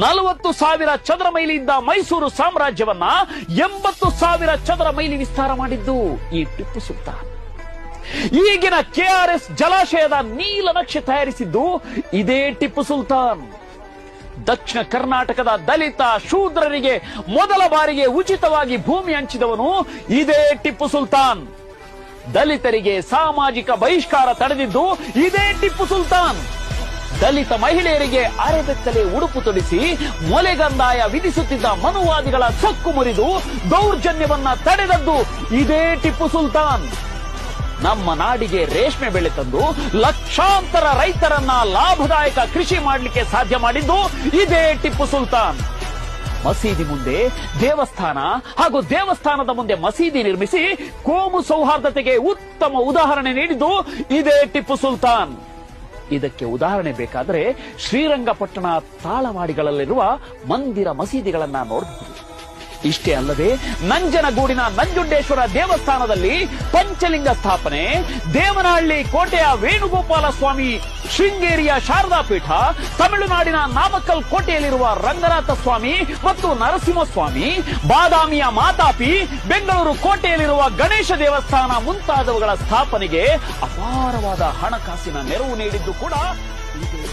40,000 ಚದರ ಮೈಲಿಯಿಂದ ಮೈಸೂರು ಸಾಮ್ರಾಜ್ಯವನ್ನ 80,000 ಚದರ ಮೈಲಿ ವಿಸ್ತಾರ ಮಾಡಿದ್ದು ಈ ಟಿಪ್ಪು ಸುಲ್ತಾನ್. ಈಗಿನ KRS ಜಲಾಶಯದ ನೀಲನಕ್ಷೆ ತಯಾರಿಸಿದ್ದು ಇದೇ ಟಿಪ್ಪು ಸುಲ್ತಾನ್. ದಕ್ಷಿಣ ಕರ್ನಾಟಕದ ದಲಿತ ಶೂದ್ರರಿಗೆ ಮೊದಲ ಬಾರಿಗೆ ಉಚಿತವಾಗಿ ಭೂಮಿ ಹಂಚಿದವನು ಇದೇ ಟಿಪ್ಪು ಸುಲ್ತಾನ್. ದಲಿತರಿಗೆ ಸಾಮಾಜಿಕ ಬಹಿಷ್ಕಾರ ತಡೆದಿದ್ದು ಇದೇ ಟಿಪ್ಪು ಸುಲ್ತಾನ್. ದಲಿತ ಮಹಿಳೆಯರಿಗೆ ಅರೆಬೆತ್ತಲೆ ಉಡುಪು ತೊಡಿಸಿ ಮೊಲೆಗಂದಾಯ ವಿಧಿಸುತ್ತಿದ್ದ ಮನುವಾದಿಗಳ ಸೊಕ್ಕು ಮುರಿದು ದೌರ್ಜನ್ಯವನ್ನ ತಡೆದದ್ದು ಇದೇ ಟಿಪ್ಪು ಸುಲ್ತಾನ್. ನಮ್ಮ ನಾಡಿಗೆ ರೇಷ್ಮೆ ಬೆಳೆ ತಂದು ಲಕ್ಷಾಂತರ ರೈತರನ್ನ ಲಾಭದಾಯಕ ಕೃಷಿ ಮಾಡಲಿಕ್ಕೆ ಸಾಧ್ಯ ಮಾಡಿದ್ದು ಇದೇ ಟಿಪ್ಪು ಸುಲ್ತಾನ್. ಮಸೀದಿ ಮುಂದೆ ದೇವಸ್ಥಾನ ಹಾಗೂ ದೇವಸ್ಥಾನದ ಮುಂದೆ ಮಸೀದಿ ನಿರ್ಮಿಸಿ ಕೋಮು ಸೌಹಾರ್ದತೆಗೆ ಉತ್ತಮ ಉದಾಹರಣೆ ನೀಡಿದ್ದು ಇದೇ ಟಿಪ್ಪು ಸುಲ್ತಾನ್. ಇದಕ್ಕೆ ಉದಾಹರಣೆ ಬೇಕಾದರೆ ಶ್ರೀರಂಗಪಟ್ಟಣ ತಾಳವಾಡಿಗಳಲ್ಲಿರುವ ಮಂದಿರ ಮಸೀದಿಗಳನ್ನ ನೋಡಬಹುದು. ಇಷ್ಟೇ ಅಲ್ಲದೆ ನಂಜನಗೂಡಿನ ನಂಜುಂಡೇಶ್ವರ ದೇವಸ್ಥಾನದಲ್ಲಿ ಪಂಚಲಿಂಗ ಸ್ಥಾಪನೆ, ದೇವನಹಳ್ಳಿ ಕೋಟೆಯ ವೇಣುಗೋಪಾಲ ಸ್ವಾಮಿ, ಶೃಂಗೇರಿಯ ಶಾರದಾ ಪೀಠ, ತಮಿಳುನಾಡಿನ ನಾಮಕ್ಕಲ್ ಕೋಟೆಯಲ್ಲಿರುವ ರಂಗನಾಥ ಸ್ವಾಮಿ ಮತ್ತು ನರಸಿಂಹಸ್ವಾಮಿ, ಬಾದಾಮಿಯ ಮಾತಾಪಿ, ಬೆಂಗಳೂರು ಕೋಟೆಯಲ್ಲಿರುವ ಗಣೇಶ ದೇವಸ್ಥಾನ ಮುಂತಾದವುಗಳ ಸ್ಥಾಪನೆಗೆ ಅಪಾರವಾದ ಹಣಕಾಸಿನ ನೆರವು ನೀಡಿದ್ದು ಕೂಡ ಇದೆ.